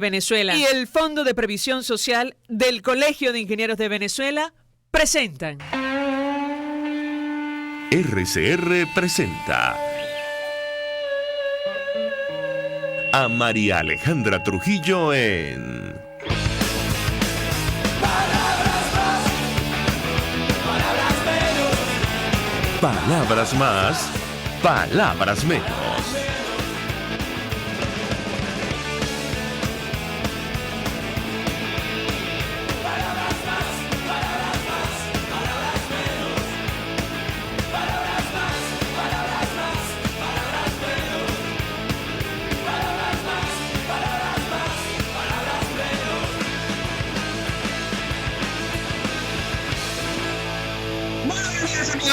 Venezuela y el Fondo de Previsión Social del Colegio de Ingenieros de Venezuela presentan. RCR presenta a María Alejandra Trujillo en Palabras más, palabras menos. Palabras más, palabras menos.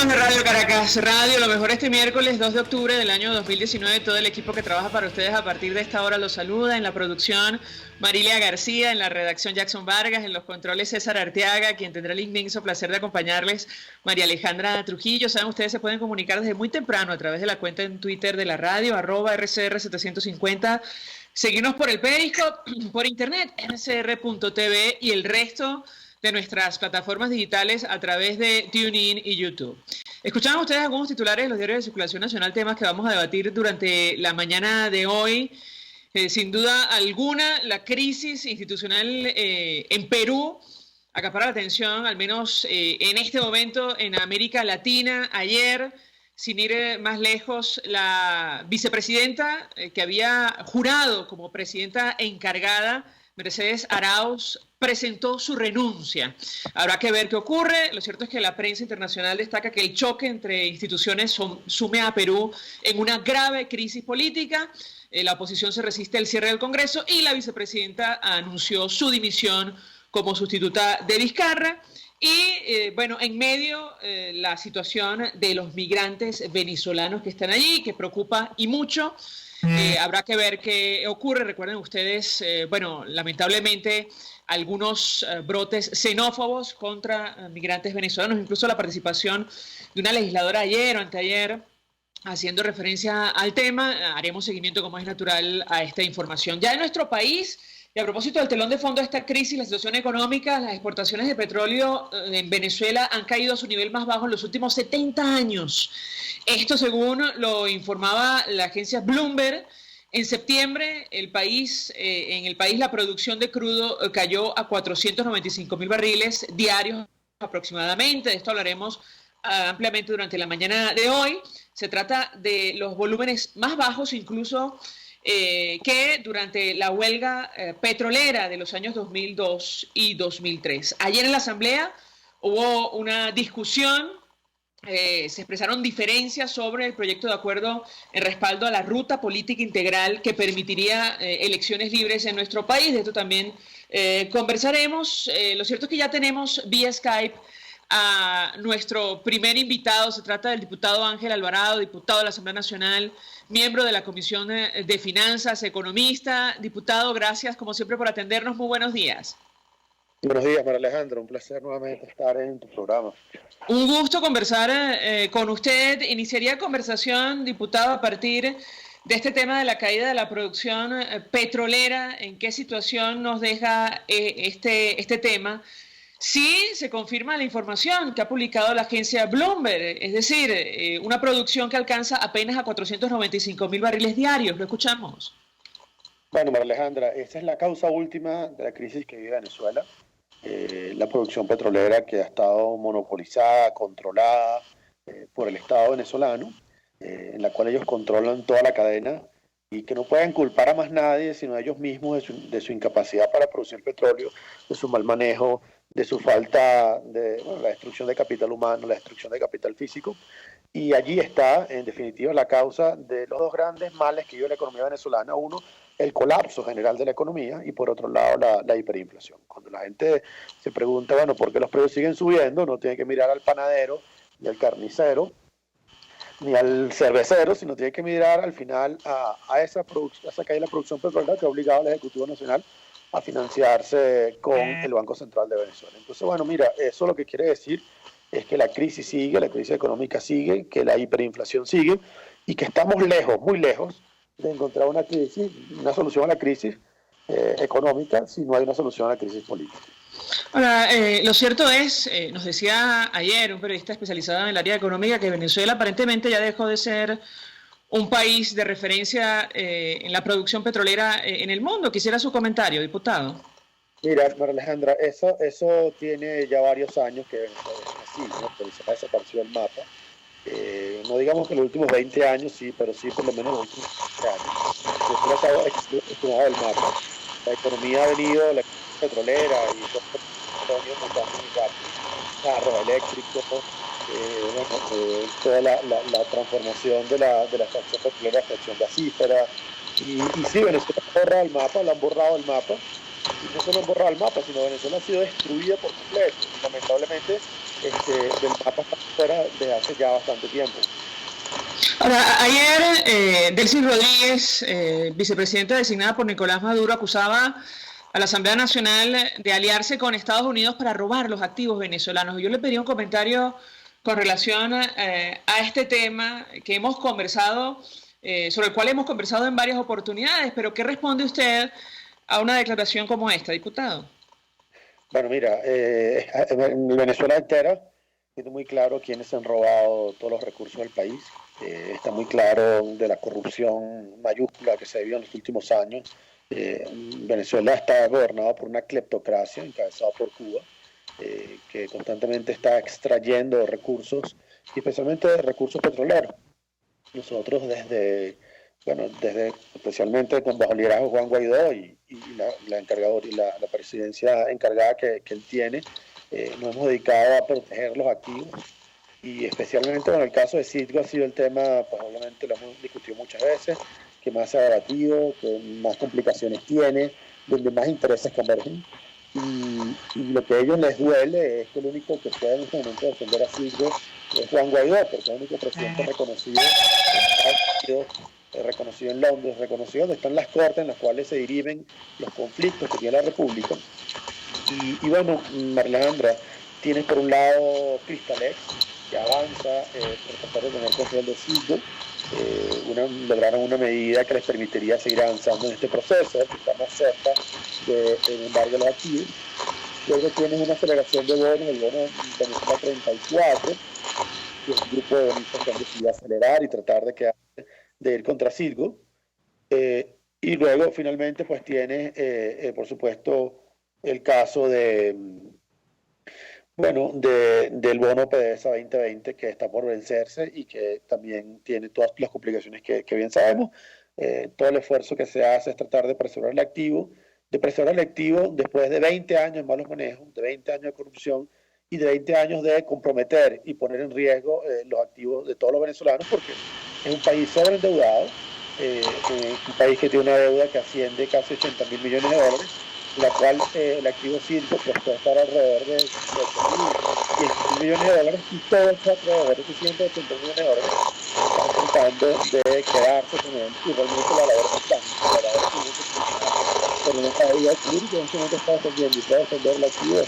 De Radio Caracas Radio, lo mejor este miércoles 2 de octubre del año 2019, todo el equipo que trabaja para ustedes a partir de esta hora los saluda. En la producción Marilia García, en la redacción Jackson Vargas, en los controles César Arteaga, quien tendrá el inmenso placer de acompañarles, María Alejandra Trujillo. Saben, ustedes se pueden comunicar desde muy temprano a través de la cuenta en Twitter de la radio, @RCR750, seguirnos por el Periscope, por internet, rcr.tv y el resto de nuestras plataformas digitales a través de TuneIn y YouTube. Escuchaban ustedes algunos titulares de los diarios de circulación nacional, temas que vamos a debatir durante la mañana de hoy. Sin duda alguna, la crisis institucional en Perú acapara la atención, al menos en este momento en América Latina. Ayer, sin ir más lejos, la vicepresidenta que había jurado como presidenta encargada, Mercedes Arauz, presentó su renuncia. Habrá que ver qué ocurre. Lo cierto es que la prensa internacional destaca que el choque entre instituciones sume a Perú en una grave crisis política. La oposición se resiste al cierre del Congreso y la vicepresidenta anunció su dimisión como sustituta de Vizcarra. Y bueno, en medio la situación de los migrantes venezolanos que están allí, que preocupa y mucho. Habrá que ver qué ocurre. Recuerden ustedes, bueno, lamentablemente algunos brotes xenófobos contra migrantes venezolanos, incluso la participación de una legisladora ayer o anteayer haciendo referencia al tema. Haremos seguimiento, como es natural, a esta información. Ya en nuestro país, y a propósito del telón de fondo de esta crisis, la situación económica, las exportaciones de petróleo en Venezuela han caído a su nivel más bajo en los últimos 70 años. Esto según lo informaba la agencia Bloomberg. En septiembre, en el país la producción de crudo cayó a 495.000 barriles diarios aproximadamente. De esto hablaremos ampliamente durante la mañana de hoy. Se trata de los volúmenes más bajos incluso que durante la huelga petrolera de los años 2002 y 2003. Ayer en la Asamblea hubo una discusión. Se expresaron diferencias sobre el proyecto de acuerdo en respaldo a la ruta política integral que permitiría elecciones libres en nuestro país. De esto también conversaremos. Lo cierto es que ya tenemos vía Skype a nuestro primer invitado. Se trata del diputado Ángel Alvarado, diputado de la Asamblea Nacional, miembro de la Comisión de Finanzas, economista. Diputado, gracias como siempre por atendernos. Muy buenos días. Buenos días, María Alejandra. Un placer nuevamente estar en tu programa. Un gusto conversar con usted. Iniciaría conversación, diputado, a partir de este tema de la caída de la producción petrolera. ¿En qué situación nos deja este tema? Sí, se confirma la información que ha publicado la agencia Bloomberg, es decir, una producción que alcanza apenas a 495.000 barriles diarios. Lo escuchamos. Bueno, María Alejandra, esta es la causa última de la crisis que vive Venezuela. La producción petrolera que ha estado monopolizada, controlada por el Estado venezolano, en la cual ellos controlan toda la cadena y que no pueden culpar a más nadie sino a ellos mismos de su incapacidad para producir petróleo, de su mal manejo, de su falta de la destrucción de capital humano, la destrucción de capital físico. Y allí está, en definitiva, la causa de los dos grandes males que vive la economía venezolana. Uno, el colapso general de la economía, y por otro lado, la hiperinflación. Cuando la gente se pregunta, bueno, ¿por qué los precios siguen subiendo? No tiene que mirar al panadero, ni al carnicero, ni al cervecero, sino tiene que mirar al final a esa caída de la producción petrolera que ha obligado al Ejecutivo Nacional a financiarse con el Banco Central de Venezuela. Entonces, bueno, mira, eso lo que quiere decir es que la crisis sigue, la crisis económica sigue, que la hiperinflación sigue y que estamos lejos, muy lejos, de encontrar una solución a la crisis económica si no hay una solución a la crisis política. Ahora, lo cierto es, nos decía ayer un periodista especializado en el área económica, que Venezuela aparentemente ya dejó de ser un país de referencia en la producción petrolera en el mundo. Quisiera su comentario, diputado. Mira, María Alejandra, eso tiene ya varios años que Venezuela es así, ¿no? Venezuela desapareció del mapa. No digamos que en los últimos 20 años, sí, pero sí por lo menos los últimos 20 años. Venezuela estaba excluida del mapa. La economía ha venido, la petrolera y los petróleos mutando muy rápido, carros eléctricos, toda la transformación de la extracción petrolera a extracción gasífera. Y sí, Venezuela borra el mapa, la han borrado el mapa. Y no solo han borrado el mapa, sino Venezuela ha sido destruida por completo. Y lamentablemente del mapa está fuera desde hace ya bastante tiempo. Ahora, ayer Delcy Rodríguez, vicepresidenta designada por Nicolás Maduro, acusaba a la Asamblea Nacional de aliarse con Estados Unidos para robar los activos venezolanos. Yo le pedí un comentario con relación a este tema que hemos conversado, sobre el cual hemos conversado en varias oportunidades, pero ¿qué responde usted a una declaración como esta, diputado? Bueno, mira, en Venezuela entera tiene muy claro quiénes han robado todos los recursos del país. Está muy claro de la corrupción mayúscula que se vivió en los últimos años. Venezuela está gobernado por una cleptocracia encabezada por Cuba, que constantemente está extrayendo recursos, y especialmente recursos petroleros. Nosotros especialmente bajo el liderazgo de Juan Guaidó y la presidencia encargada que él tiene, nos hemos dedicado a proteger los activos, y especialmente en el caso de Citgo ha sido el tema, probablemente lo hemos discutido muchas veces, que más se ha debatido, que más complicaciones tiene, donde más intereses convergen. Y lo que a ellos les duele es que el único que puede en este momento defender a Citgo es Juan Guaidó, porque es el único presidente reconocido en Londres, reconocido donde están las cortes en las cuales se dirimen los conflictos que tiene la República. Y bueno, María Alejandra, tienes por un lado Cristalex, que avanza por tratar de tener control de Citgo. Lograron una medida que les permitiría seguir avanzando en este proceso, que está más cerca del embargo de los activos. Luego tienes una aceleración de bonos, el bono Venezuela 34, que es un grupo de bonistas que han decidido acelerar y tratar de ir contra Citgo. Y luego finalmente pues tienes, por supuesto, el caso del bono PDVSA 2020, que está por vencerse y que también tiene todas las complicaciones que bien sabemos. Todo el esfuerzo que se hace es tratar de preservar el activo después de 20 años de malos manejos, de 20 años de corrupción y de 20 años de comprometer y poner en riesgo los activos de todos los venezolanos, porque es un país sobreendeudado, un país que tiene una deuda que asciende casi a $80.000 millones, la cual el activo Citgo pues, puede estar alrededor de $10.000 millones, y todos estos alrededor de $180 millones están tratando de quedarse con él, y realmente la labor es pero no sabía que en ese momento está defendiendo y puede defender el activo.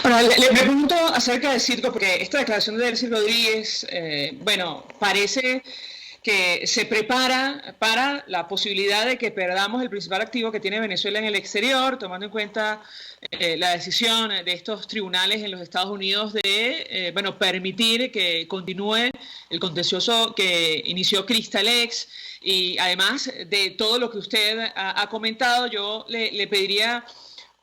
Ahora, le pregunto acerca de Citgo, porque esta declaración de Delcy Rodríguez, parece que se prepara para la posibilidad de que perdamos el principal activo que tiene Venezuela en el exterior, tomando en cuenta la decisión de estos tribunales en los Estados Unidos de permitir que continúe el contencioso que inició Cristalex. Y además de todo lo que usted ha comentado, yo le pediría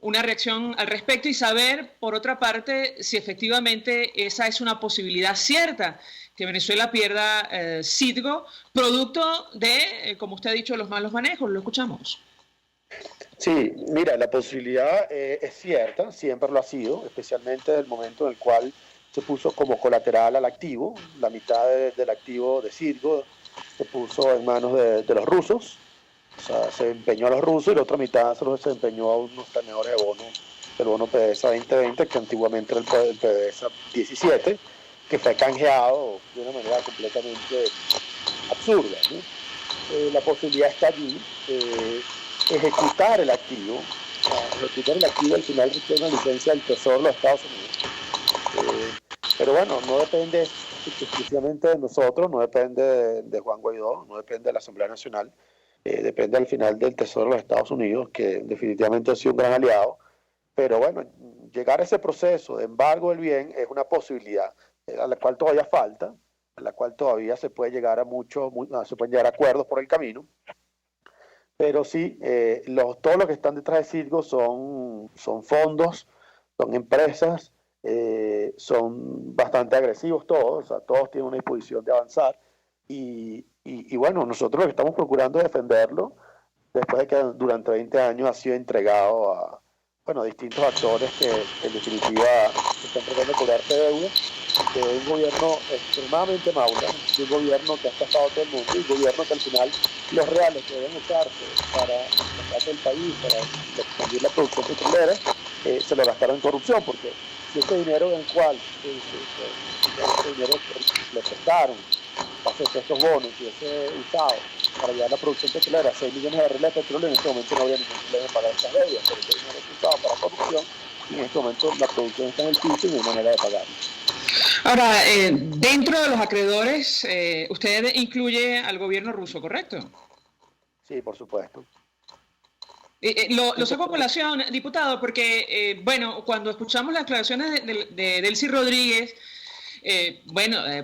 una reacción al respecto y saber, por otra parte, si efectivamente esa es una posibilidad cierta, que Venezuela pierda Citgo, producto de, como usted ha dicho, los malos manejos. Lo escuchamos. Sí, mira, la posibilidad es cierta, siempre lo ha sido, especialmente desde el momento en el cual se puso como colateral al activo. La mitad del activo de Citgo se puso en manos de los rusos, o sea, se empeñó a los rusos, y la otra mitad se empeñó a unos tenedores de bonos, el bono PDVSA 2020, que antiguamente era el PDVSA 17, que fue canjeado de una manera completamente absurda, ¿no? La posibilidad está allí, ejecutar el activo al final requiere una licencia del Tesoro de los Estados Unidos. Pero bueno, no depende exclusivamente de nosotros, no depende de Juan Guaidó, no depende de la Asamblea Nacional. depende al final del Tesoro de los Estados Unidos, que definitivamente ha sido un gran aliado. Pero bueno, llegar a ese proceso de embargo del bien es una posibilidad a la cual todavía falta, a la cual todavía se puede llegar a se pueden llegar a acuerdos por el camino. Pero sí, todos los que están detrás de Citgo son fondos, son empresas, son bastante agresivos todos, o sea, todos tienen una disposición de avanzar. Y bueno, nosotros lo que estamos procurando es defenderlo después de que durante 20 años ha sido entregado a distintos actores que en definitiva están tratando de cobrarse deuda de un gobierno extremadamente maula, de un gobierno que ha estafado a todo el mundo, y un gobierno que al final los reales que deben usarse para sacar del país, para expandir la producción petrolera, se lo gastaron en corrupción, porque si ese dinero en el cual ese dinero que le prestaron, estos bonos y ese usado para llevar la producción petrolera, 6 millones de barriles de petróleo, en este momento no habría ningún problema para estas deudas, pero ese dinero es usado para corrupción y en este momento la producción está en el piso y no hay manera de pagarlo. Ahora, dentro de los acreedores, usted incluye al gobierno ruso, ¿correcto? Sí, por supuesto. Lo saco a colación, diputado, porque, cuando escuchamos las declaraciones de Delcy Rodríguez,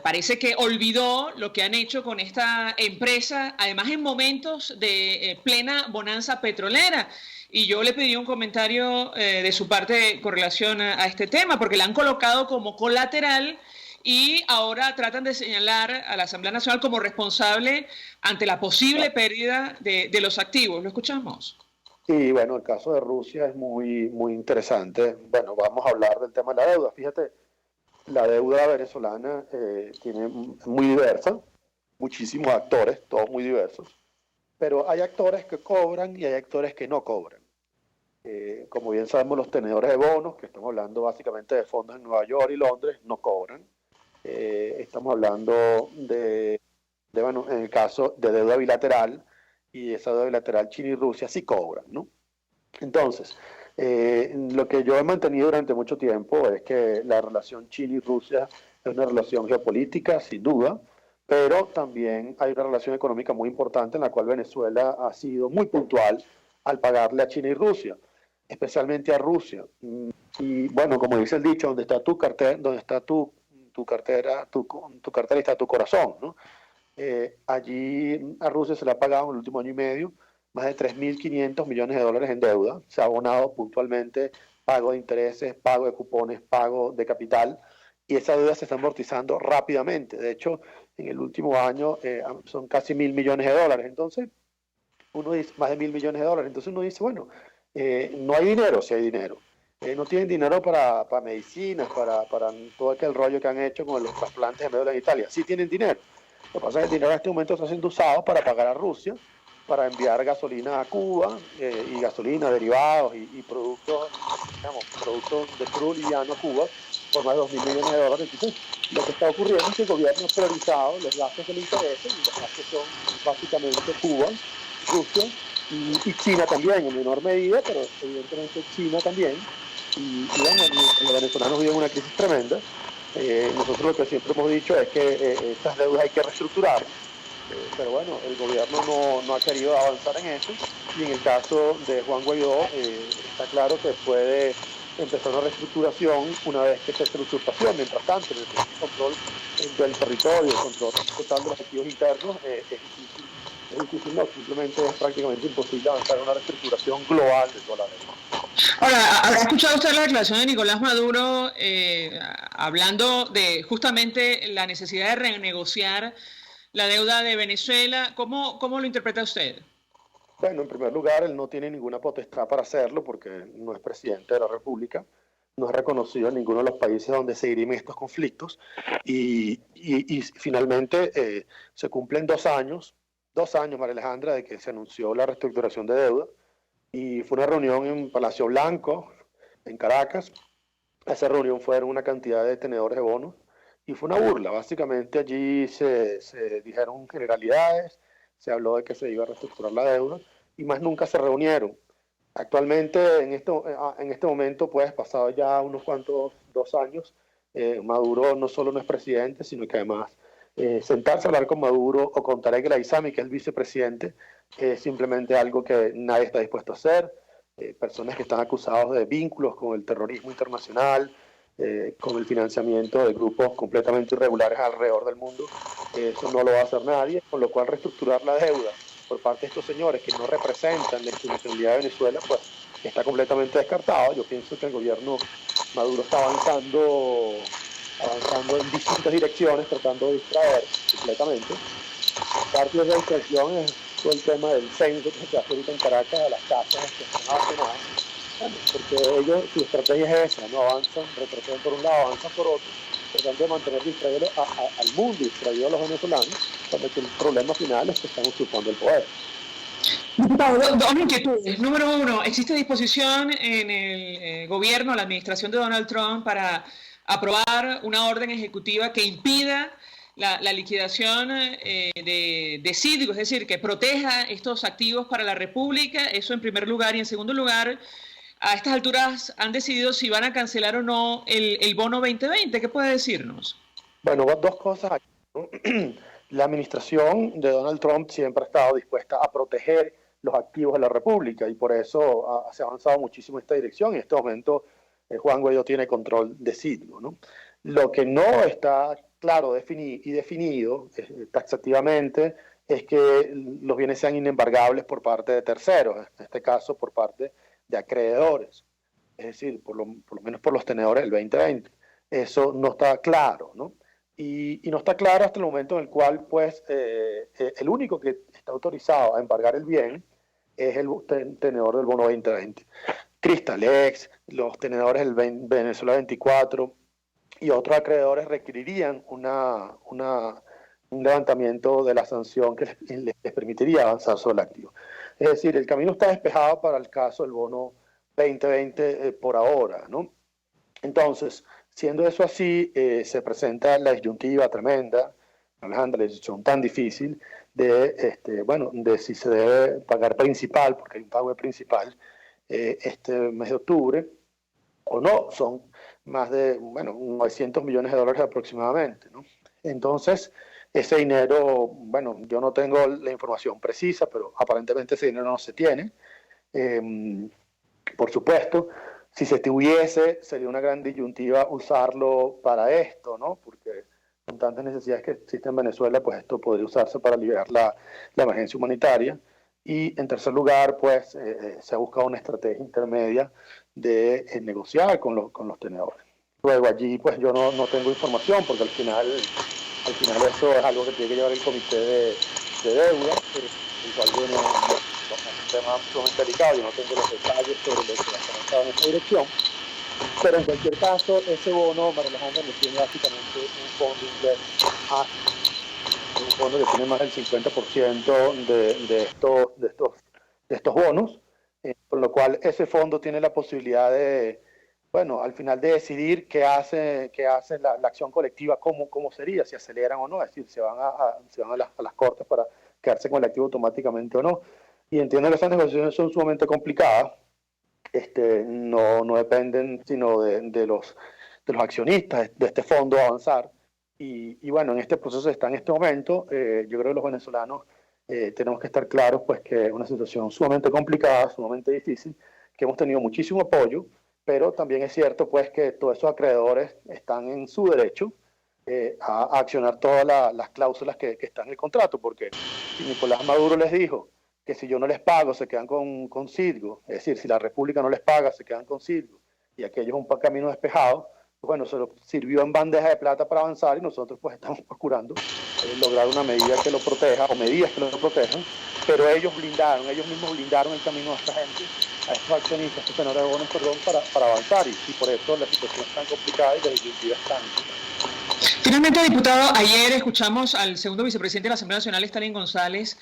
parece que olvidó lo que han hecho con esta empresa, además en momentos de plena bonanza petrolera. Y yo le pedí un comentario de su parte con relación a este tema, porque la han colocado como colateral y ahora tratan de señalar a la Asamblea Nacional como responsable ante la posible pérdida de los activos. ¿Lo escuchamos? Sí, bueno, el caso de Rusia es muy, muy interesante. Bueno, vamos a hablar del tema de la deuda. Fíjate, la deuda venezolana tiene muy diversa, muchísimos actores, todos muy diversos, pero hay actores que cobran y hay actores que no cobran. Como bien sabemos, los tenedores de bonos, que estamos hablando básicamente de fondos en Nueva York y Londres, no cobran. Estamos hablando en el caso de deuda bilateral, y esa deuda bilateral China y Rusia sí cobran, ¿no? Entonces, lo que yo he mantenido durante mucho tiempo es que la relación China y Rusia es una relación geopolítica, sin duda, pero también hay una relación económica muy importante en la cual Venezuela ha sido muy puntual al pagarle a China y Rusia, especialmente a Rusia. Y bueno, como dice el dicho, donde está tu cartera, donde está tu cartera, tu cartera está tu corazón, ¿no? Allí a Rusia se le ha pagado en el último año y medio más de 3.500 millones de dólares en deuda. Se ha abonado puntualmente pago de intereses, pago de cupones, pago de capital, y esa deuda se está amortizando rápidamente. De hecho, en el último año son casi 1.000 millones de dólares. Entonces, uno dice, más de 1.000 millones de dólares. Entonces uno dice, bueno, no hay dinero, sí hay dinero. No tienen dinero para medicinas, para todo aquel rollo que han hecho con los trasplantes de médula en Italia. Sí tienen dinero. Lo que pasa es que el dinero en este momento está siendo usado para pagar a Rusia, para enviar gasolina a Cuba, y gasolina, derivados y productos de crudo liviano a Cuba, por más de 2.000 millones de dólares. Entonces, lo que está ocurriendo es que el gobierno ha priorizado los gastos que le interesan, y los gastos son básicamente Cuba, Rusia y China también, en menor medida, pero evidentemente China también. Y bueno, los venezolanos viven una crisis tremenda. Nosotros lo que siempre hemos dicho es que estas deudas hay que reestructurar, pero bueno, el gobierno no ha querido avanzar en eso, y en el caso de Juan Guaidó está claro que puede empezar una reestructuración una vez que se hace la usurpación. Mientras tanto, el control del territorio, el control total de los activos internos es difícil, no, simplemente es prácticamente imposible avanzar en una reestructuración global de toda la deuda. Ahora, ¿ha escuchado usted la declaración de Nicolás Maduro hablando de justamente la necesidad de renegociar la deuda de Venezuela? ¿Cómo lo interpreta usted? Bueno, en primer lugar, él no tiene ninguna potestad para hacerlo porque no es presidente de la República, no es reconocido en ninguno de los países donde se dirimen estos conflictos, y finalmente se cumplen 2 años, María Alejandra, de que se anunció la reestructuración de deuda, y fue una reunión en Palacio Blanco, en Caracas. A esa reunión fueron una cantidad de tenedores de bonos, y fue una burla. Básicamente allí se dijeron generalidades, se habló de que se iba a reestructurar la deuda, y más nunca se reunieron. Actualmente, en este momento, pues, pasado ya unos cuantos 2 años, Maduro no solo no es presidente, sino que además sentarse a hablar con Maduro o con Tarek El Aissami, que es el vicepresidente, es simplemente algo que nadie está dispuesto a hacer. Personas que están acusados de vínculos con el terrorismo internacional, con el financiamiento de grupos completamente irregulares alrededor del mundo, eso no lo va a hacer nadie, con lo cual reestructurar la deuda por parte de estos señores que no representan la institucionalidad de Venezuela, pues está completamente descartado. Yo pienso que el gobierno Maduro está avanzando en distintas direcciones, tratando de distraer completamente. Parte de la distracción es todo el tema del censo que se hace ahorita en Caracas, de las casas que están abandonadas. Bueno, porque ellos, su estrategia es esa, no avanzan, retroceden por un lado, avanzan por otro, tratando de mantener distraído al mundo, distraído a los venezolanos, cuando el problema final es que están usurpando el poder. Diputado, dos inquietudes. Número uno, ¿existe disposición en el gobierno, la administración de Donald Trump, para aprobar una orden ejecutiva que impida la liquidación de Citgo, es decir, que proteja estos activos para la República? Eso en primer lugar. Y en segundo lugar, a estas alturas han decidido si van a cancelar o no el bono 2020. ¿Qué puede decirnos? Bueno, dos cosas aquí, ¿no? La administración de Donald Trump siempre ha estado dispuesta a proteger los activos de la República y por eso se ha avanzado muchísimo en esta dirección. En este momento Juan Guaidó tiene control de Citgo, ¿no? Lo que no está claro definido taxativamente es que los bienes sean inembargables por parte de terceros, en este caso por parte de acreedores, es decir, por lo menos por los tenedores del 2020. Eso no está claro, ¿no? Y no está claro hasta el momento en el cual, pues, el único que está autorizado a embargar el bien es el tenedor del bono 2020. Cristalex, los tenedores del Venezuela 24 y otros acreedores requerirían un levantamiento de la sanción que les permitiría avanzar sobre el activo. Es decir, el camino está despejado para el caso del bono 2020 por ahora, ¿no? Entonces, siendo eso así, se presenta la disyuntiva tremenda, Alejandra, la decisión tan difícil de si se debe pagar principal, porque hay un pago de principal este mes de octubre, o no. Son más de 900 millones de dólares aproximadamente, ¿no? Entonces, ese dinero, bueno, yo no tengo la información precisa, pero aparentemente ese dinero no se tiene. Por supuesto, si se tuviese, sería una gran disyuntiva usarlo para esto, ¿no? Porque con tantas necesidades que existen en Venezuela, pues esto podría usarse para aliviar la emergencia humanitaria. Y en tercer lugar, pues se ha buscado una estrategia intermedia de negociar con los tenedores. Luego allí, pues yo no tengo información, porque al final eso es algo que tiene que llevar el comité de deuda, el cual viene un tema sumamente delicado. Yo no tengo los detalles sobre lo que ha avanzado en esta dirección, pero en cualquier caso, ese bono, María Alejandra, tiene básicamente un fondo inglés, un fondo que tiene más del 50% de estos bonos, con lo cual ese fondo tiene la posibilidad de, al final de decidir qué hace la acción colectiva, cómo sería, si aceleran o no, es decir, se van a las cortes para quedarse con el activo automáticamente o no. Y entiendo que esas negociaciones son sumamente complicadas, no dependen sino de los accionistas de este fondo avanzar. Y bueno, en este proceso está en este momento. Yo creo que los venezolanos tenemos que estar claros, pues, que es una situación sumamente complicada, sumamente difícil, que hemos tenido muchísimo apoyo, pero también es cierto, pues, que todos esos acreedores están en su derecho a accionar todas las cláusulas que están en el contrato, porque si Nicolás Maduro les dijo que si yo no les pago se quedan con Citgo, es decir, si la República no les paga se quedan con Citgo, y aquello es un camino despejado, bueno, se lo sirvió en bandeja de plata para avanzar y nosotros pues estamos procurando lograr una medida que lo proteja o medidas que lo protejan, pero ellos mismos blindaron el camino a esta gente, a estos accionistas, a estos tenedores de bonos, para avanzar y por eso la situación es tan complicada y la disyuntiva es tan... Finalmente, diputado, ayer escuchamos al segundo vicepresidente de la Asamblea Nacional, Stalin González,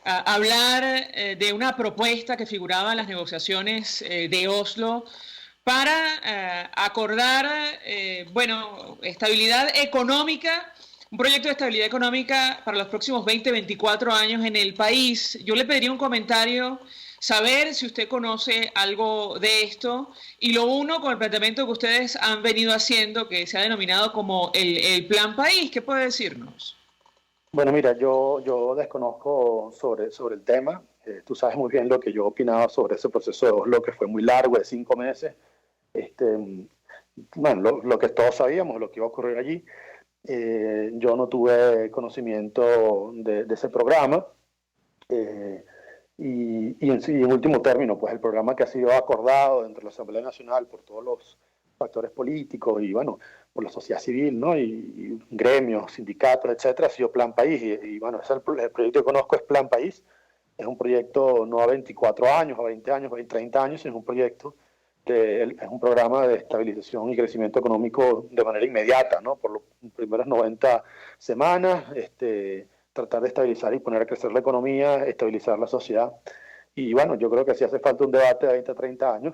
hablar de una propuesta que figuraba en las negociaciones de Oslo para acordar, estabilidad económica, un proyecto de estabilidad económica para los próximos 20, 24 años en el país. Yo le pediría un comentario, saber si usted conoce algo de esto, y lo uno con el planteamiento que ustedes han venido haciendo, que se ha denominado como el Plan País. ¿Qué puede decirnos? Bueno, mira, yo desconozco sobre el tema. Tú sabes muy bien lo que yo opinaba sobre ese proceso de Oslo, que fue muy largo, de 5 meses. Bueno, lo que todos sabíamos, lo que iba a ocurrir allí. Yo no tuve conocimiento de ese programa. Y en último término, pues el programa que ha sido acordado entre la Asamblea Nacional por todos los factores políticos y, bueno, por la sociedad civil, ¿no? Y gremios, sindicatos, etcétera, ha sido Plan País. Y bueno, el proyecto que conozco es Plan País. Es un proyecto no a 24 años, a 20 años, a 30 años, sino un proyecto es un programa de estabilización y crecimiento económico de manera inmediata, ¿no? Por las primeras 90 semanas, tratar de estabilizar y poner a crecer la economía, estabilizar la sociedad. Y bueno, yo creo que sí hace falta un debate de 20 a 30 años,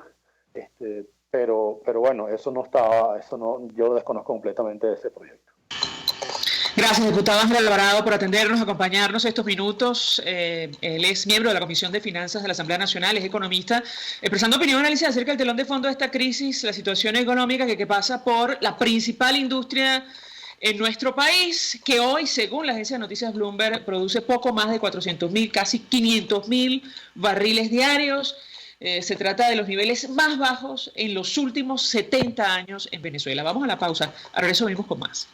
pero bueno, yo desconozco completamente de ese proyecto. Gracias, diputado Ángel Alvarado, por atendernos, acompañarnos estos minutos. Él es miembro de la Comisión de Finanzas de la Asamblea Nacional, es economista, expresando opinión y análisis acerca del telón de fondo de esta crisis, la situación económica que pasa por la principal industria en nuestro país, que hoy, según la agencia de noticias Bloomberg, produce poco más de 400.000, casi 500.000 barriles diarios. Se trata de los niveles más bajos en los últimos 70 años en Venezuela. Vamos a la pausa, a regreso venimos con más.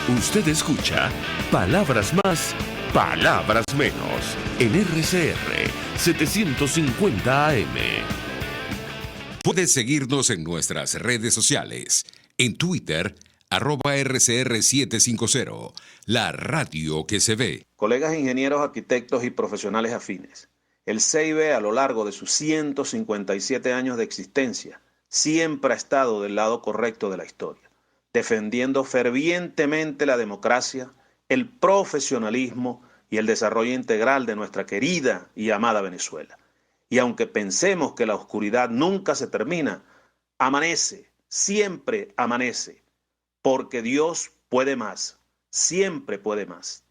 Usted escucha Palabras Más, Palabras Menos en RCR 750 AM. Puedes seguirnos en nuestras redes sociales. En Twitter, @RCR750, la radio que se ve. Colegas ingenieros, arquitectos y profesionales afines, el CEIBE a lo largo de sus 157 años de existencia siempre ha estado del lado correcto de la historia, defendiendo fervientemente la democracia, el profesionalismo y el desarrollo integral de nuestra querida y amada Venezuela. Y aunque pensemos que la oscuridad nunca se termina, amanece, siempre amanece, porque Dios puede más, siempre puede más.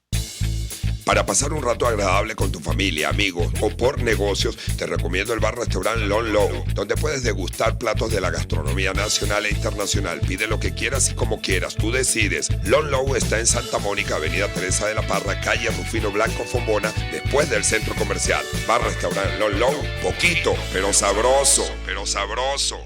Para pasar un rato agradable con tu familia, amigos o por negocios, te recomiendo el bar-restaurante Lon Low, donde puedes degustar platos de la gastronomía nacional e internacional. Pide lo que quieras y como quieras, tú decides. Lon Low está en Santa Mónica, Avenida Teresa de la Parra, calle Rufino Blanco Fombona, después del centro comercial. Bar-restaurante Lon Low, poquito, pero sabroso, pero sabroso.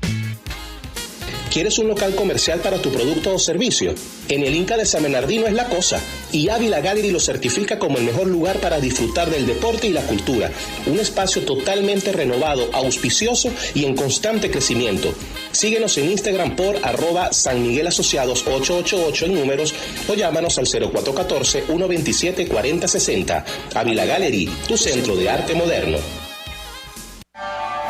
¿Quieres un local comercial para tu producto o servicio? En el Inca de San Bernardino es la cosa, y Ávila Gallery lo certifica como el mejor lugar para disfrutar del deporte y la cultura. Un espacio totalmente renovado, auspicioso y en constante crecimiento. Síguenos en Instagram por @SanMiguelAsociados888 en números o llámanos al 0414-127-4060. Ávila Gallery, tu centro de arte moderno.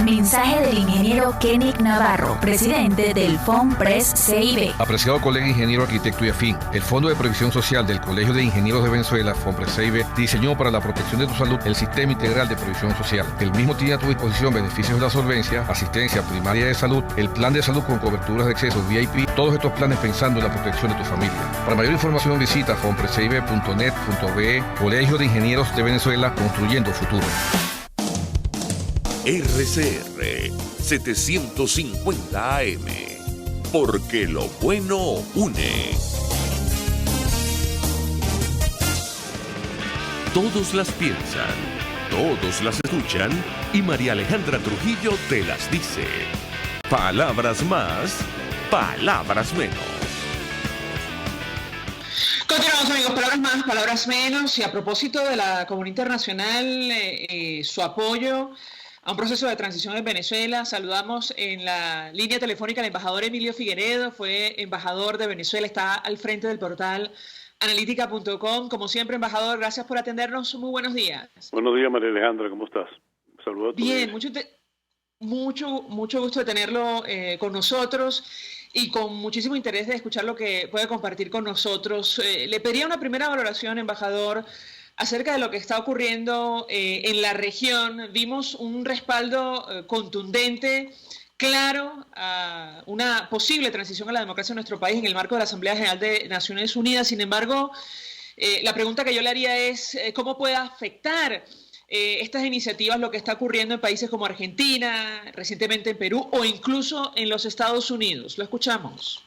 Mensaje del ingeniero Kenick Navarro, presidente del FONPRES CIB. Apreciado colega ingeniero, arquitecto y afín, el Fondo de Previsión Social del Colegio de Ingenieros de Venezuela, FONPRES CIB, diseñó para la protección de tu salud el Sistema Integral de Previsión Social. El mismo tiene a tu disposición beneficios de la solvencia, asistencia primaria de salud, el plan de salud con coberturas de acceso VIP, todos estos planes pensando en la protección de tu familia. Para mayor información visita fonprescib.net.be. Colegio de Ingenieros de Venezuela, construyendo futuro. RCR 750 AM, porque lo bueno une. Todos las piensan, todos las escuchan y María Alejandra Trujillo te las dice. Palabras más, palabras menos. Continuamos, amigos, palabras más, palabras menos. Y a propósito de la comunidad internacional, su apoyo a un proceso de transición en Venezuela, saludamos en la línea telefónica al embajador Emilio Figueredo, fue embajador de Venezuela, está al frente del portal analítica.com. Como siempre, embajador, gracias por atendernos. Muy buenos días. Buenos días, María Alejandra, ¿cómo estás? Saludos a todos. Bien, mucho gusto de tenerlo con nosotros y con muchísimo interés de escuchar lo que puede compartir con nosotros. Le pediría una primera valoración, embajador, acerca de lo que está ocurriendo en la región. Vimos un respaldo contundente, claro, a una posible transición a la democracia en nuestro país en el marco de la Asamblea General de Naciones Unidas. Sin embargo, la pregunta que yo le haría es ¿cómo puede afectar estas iniciativas lo que está ocurriendo en países como Argentina, recientemente en Perú o incluso en los Estados Unidos? Lo escuchamos.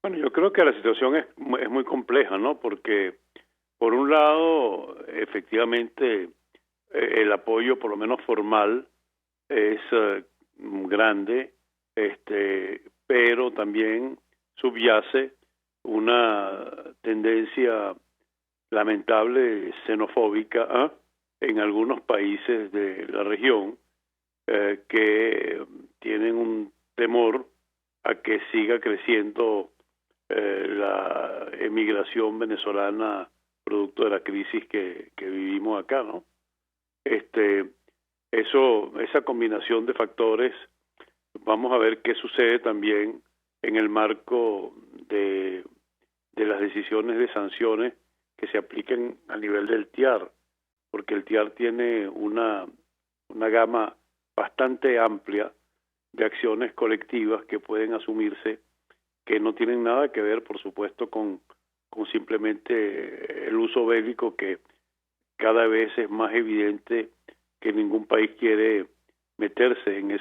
Bueno, yo creo que la situación es muy compleja, ¿no? Porque por un lado, efectivamente, el apoyo, por lo menos formal, es grande, pero también subyace una tendencia lamentable xenofóbica en algunos países de la región que tienen un temor a que siga creciendo la emigración venezolana producto de la crisis que vivimos acá, ¿no? Esa combinación de factores, vamos a ver qué sucede también en el marco de las decisiones de sanciones que se apliquen a nivel del TIAR, porque el TIAR tiene una gama bastante amplia de acciones colectivas que pueden asumirse, que no tienen nada que ver, por supuesto, con simplemente el uso bélico, que cada vez es más evidente que ningún país quiere meterse en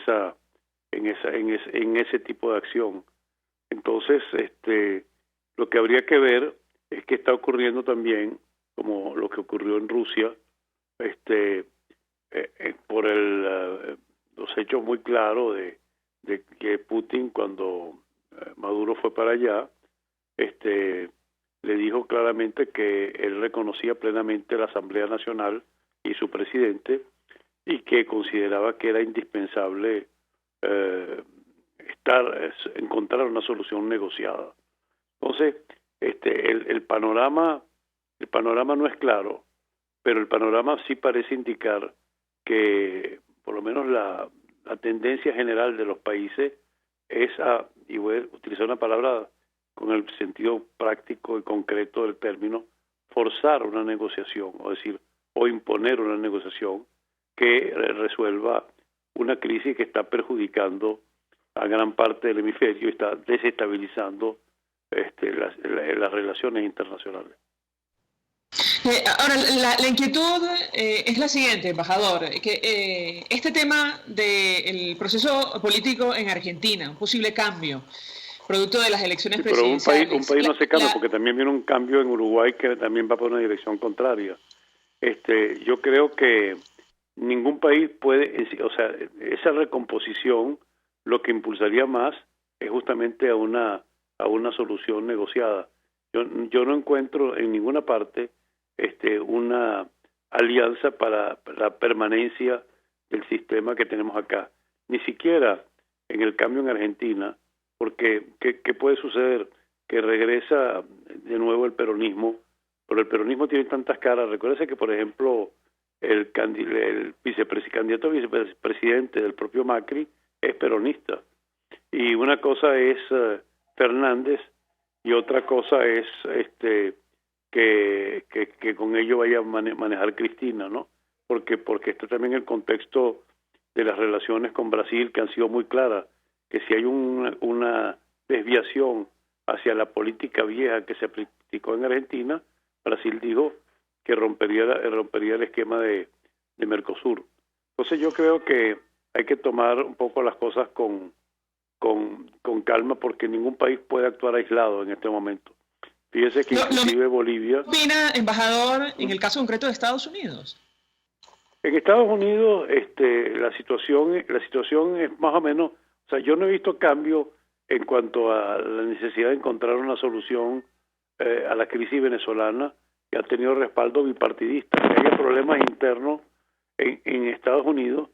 ese tipo de acción. Entonces, lo que habría que ver es qué está ocurriendo también, como lo que ocurrió en Rusia, por los hechos muy claros de que Putin, cuando Maduro fue para allá, le dijo claramente que él reconocía plenamente la Asamblea Nacional y su presidente, y que consideraba que era indispensable encontrar una solución negociada. Entonces, el panorama no es claro, pero el panorama sí parece indicar que por lo menos la tendencia general de los países es y voy a utilizar una palabra con el sentido práctico y concreto del término, forzar una negociación, o imponer una negociación que resuelva una crisis que está perjudicando a gran parte del hemisferio y está desestabilizando las relaciones internacionales. Ahora, la inquietud es la siguiente, embajador, que este tema del proceso político en Argentina, un posible cambio, producto de las elecciones presidenciales. Pero un país no se cambia, porque también viene un cambio en Uruguay que también va por una dirección contraria. Yo creo que ningún país puede, esa recomposición lo que impulsaría más es justamente a una solución negociada. Yo no encuentro en ninguna parte una alianza para la permanencia del sistema que tenemos acá, ni siquiera en el cambio en Argentina, porque ¿qué puede suceder? Que regresa de nuevo el peronismo, pero el peronismo tiene tantas caras. Recuérdese que, por ejemplo, el candidato a vicepresidente del propio Macri es peronista, y una cosa es Fernández y otra cosa es que con ello vaya a manejar Cristina, ¿no? Porque está también el contexto de las relaciones con Brasil, que han sido muy claras, que si hay una desviación hacia la política vieja que se aplicó en Argentina, Brasil dijo que rompería el esquema de Mercosur. Entonces yo creo que hay que tomar un poco las cosas con calma, porque ningún país puede actuar aislado en este momento. Fíjese que inclusive Bolivia... ¿Qué opina, embajador, en el caso concreto de Estados Unidos? En Estados Unidos la situación es más o menos... O sea, yo no he visto cambio en cuanto a la necesidad de encontrar una solución a la crisis venezolana, que ha tenido respaldo bipartidista. Que haya problemas internos en Estados Unidos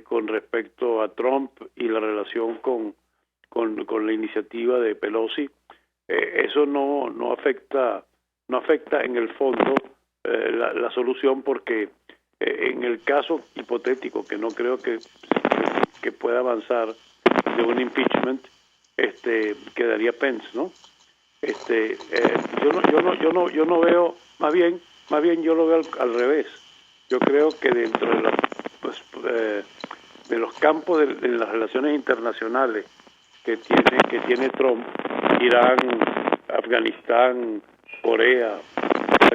con respecto a Trump y la relación con la iniciativa de Pelosi, eso no afecta en el fondo la solución, porque en el caso hipotético, que no creo que pueda avanzar, de un impeachment, quedaría Pence, ¿no? Yo no veo, más bien yo lo veo al revés. Yo creo que dentro de los campos de las relaciones internacionales que tiene Trump, Irán, Afganistán, Corea,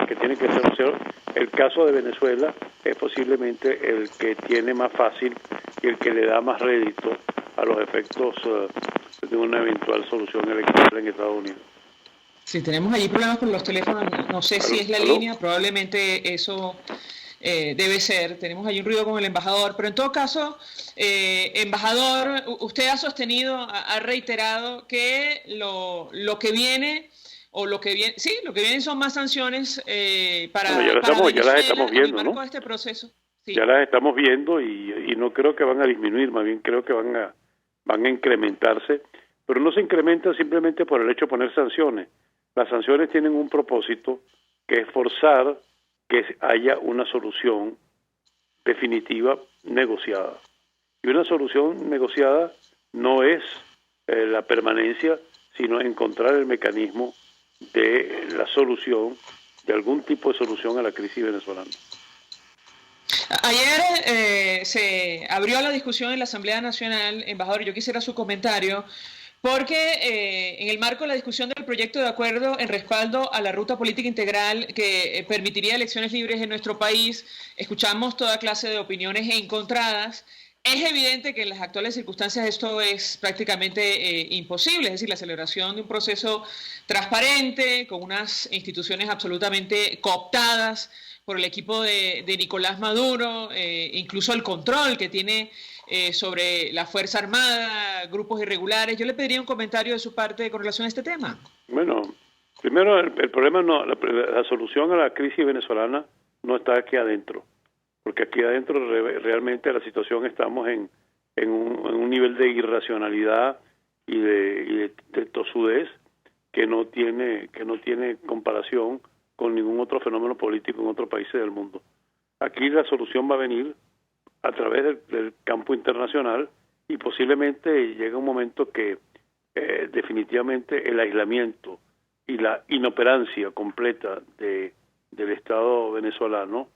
que tiene que ser, el caso de Venezuela es posiblemente el que tiene más fácil y el que le da más rédito a los efectos de una eventual solución electoral en Estados Unidos. Si tenemos allí problemas con los teléfonos, no sé si es la línea, probablemente eso debe ser. Tenemos ahí un ruido con el embajador, pero en todo caso, embajador, usted ha sostenido, ha reiterado que lo que viene, o lo que viene, sí, lo que vienen son más sanciones para Venezuela ya las estamos viendo, en el marco ¿no? de este proceso. Sí. Ya las estamos viendo y no creo que van a disminuir, más bien creo que van a incrementarse, pero no se incrementan simplemente por el hecho de poner sanciones. Las sanciones tienen un propósito, que es forzar que haya una solución definitiva negociada. Y una solución negociada no es la permanencia, sino encontrar el mecanismo de la solución, de algún tipo de solución a la crisis venezolana. Ayer se abrió la discusión en la Asamblea Nacional, embajador, yo quisiera su comentario, porque en el marco de la discusión del proyecto de acuerdo en respaldo a la ruta política integral que permitiría elecciones libres en nuestro país, escuchamos toda clase de opiniones encontradas. Es evidente que en las actuales circunstancias esto es prácticamente imposible, es decir, la celebración de un proceso transparente, con unas instituciones absolutamente cooptadas por el equipo de Nicolás Maduro, incluso el control que tiene sobre la Fuerza Armada, grupos irregulares. Yo le pediría un comentario de su parte con relación a este tema. Bueno, primero el problema no, la solución a la crisis venezolana no está aquí adentro, porque aquí adentro realmente la situación estamos en un nivel de irracionalidad y de tosudez que no tiene comparación con ningún otro fenómeno político en otros países del mundo. Aquí la solución va a venir a través del campo internacional y posiblemente llega un momento que definitivamente el aislamiento y la inoperancia completa del Estado venezolano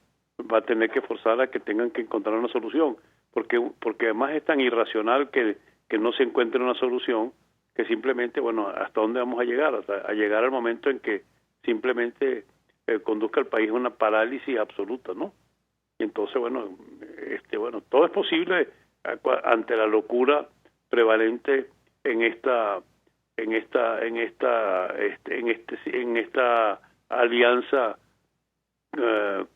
va a tener que forzar a que tengan que encontrar una solución, porque además es tan irracional que no se encuentre una solución, que simplemente, bueno, ¿hasta dónde vamos a llegar? A llegar al momento en que simplemente conduzca al país a una parálisis absoluta, ¿no? Y entonces, bueno, todo es posible ante la locura prevalente en esta alianza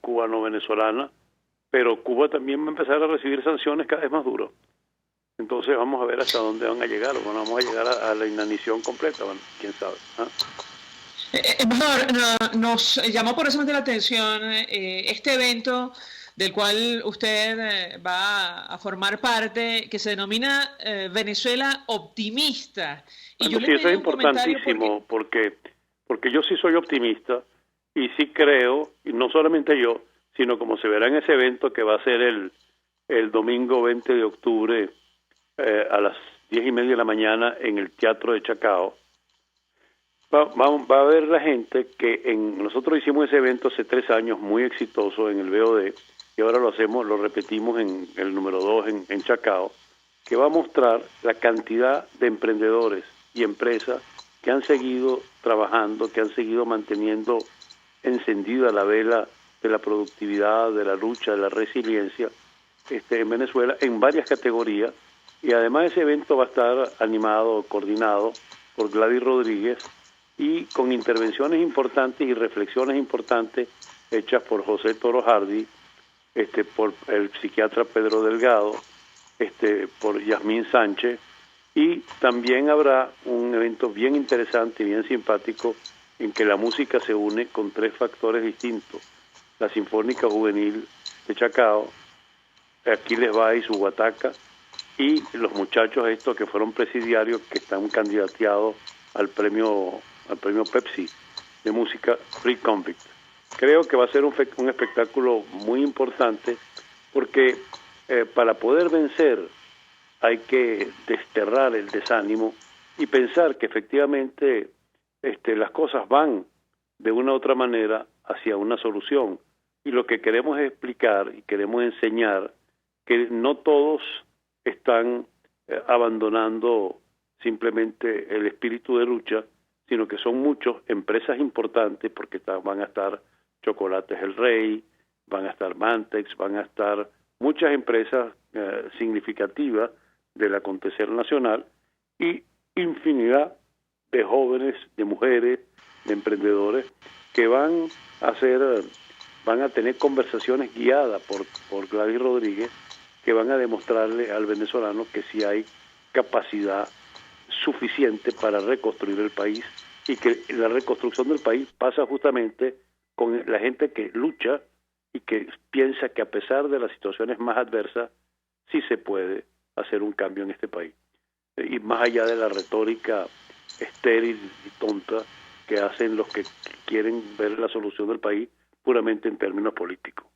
cubano-venezolana, pero Cuba también va a empezar a recibir sanciones cada vez más duras. Entonces vamos a ver hasta dónde van a llegar. Bueno, vamos a llegar a la inanición completa, bueno, quién sabe. Embajador, nos llamó poderosamente la atención este evento del cual usted va a formar parte, que se denomina Venezuela Optimista. Y bueno, sí, eso es importantísimo, porque yo sí soy optimista y sí creo, y no solamente yo, sino como se verá en ese evento que va a ser el domingo 20 de octubre a las 10:30 de la mañana en el Teatro de Chacao. Va a ver la gente que nosotros hicimos ese evento hace 3 años muy exitoso en el BOD y ahora lo repetimos en el número 2 en Chacao, que va a mostrar la cantidad de emprendedores y empresas que han seguido trabajando, que han seguido manteniendo encendida la vela de la productividad, de la lucha, de la resiliencia en Venezuela en varias categorías, y además ese evento va a estar animado, coordinado por Gladys Rodríguez y con intervenciones importantes y reflexiones importantes hechas por José Toro Hardy, por el psiquiatra Pedro Delgado, por Yasmín Sánchez, y también habrá un evento bien interesante y bien simpático en que la música se une con 3 factores distintos: la Sinfónica Juvenil de Chacao, Aquiles va y su guataca, y los muchachos estos que fueron presidiarios que están candidateados al premio Pepsi de música Free Convict. Creo que va a ser un espectáculo muy importante porque para poder vencer hay que desterrar el desánimo y pensar que efectivamente las cosas van de una u otra manera hacia una solución. Y lo que queremos explicar y queremos enseñar que no todos están abandonando simplemente el espíritu de lucha, sino que son muchos empresas importantes, porque van a estar Chocolates El Rey, van a estar Mantex, van a estar muchas empresas significativas del acontecer nacional y infinidad de jóvenes, de mujeres, de emprendedores que van a ser van a tener conversaciones guiadas por Gladys Rodríguez que van a demostrarle al venezolano que sí hay capacidad suficiente para reconstruir el país, y que la reconstrucción del país pasa justamente con la gente que lucha y que piensa que a pesar de las situaciones más adversas sí se puede hacer un cambio en este país, y más allá de la retórica estéril y tonta que hacen los que quieren ver la solución del país puramente en términos políticos.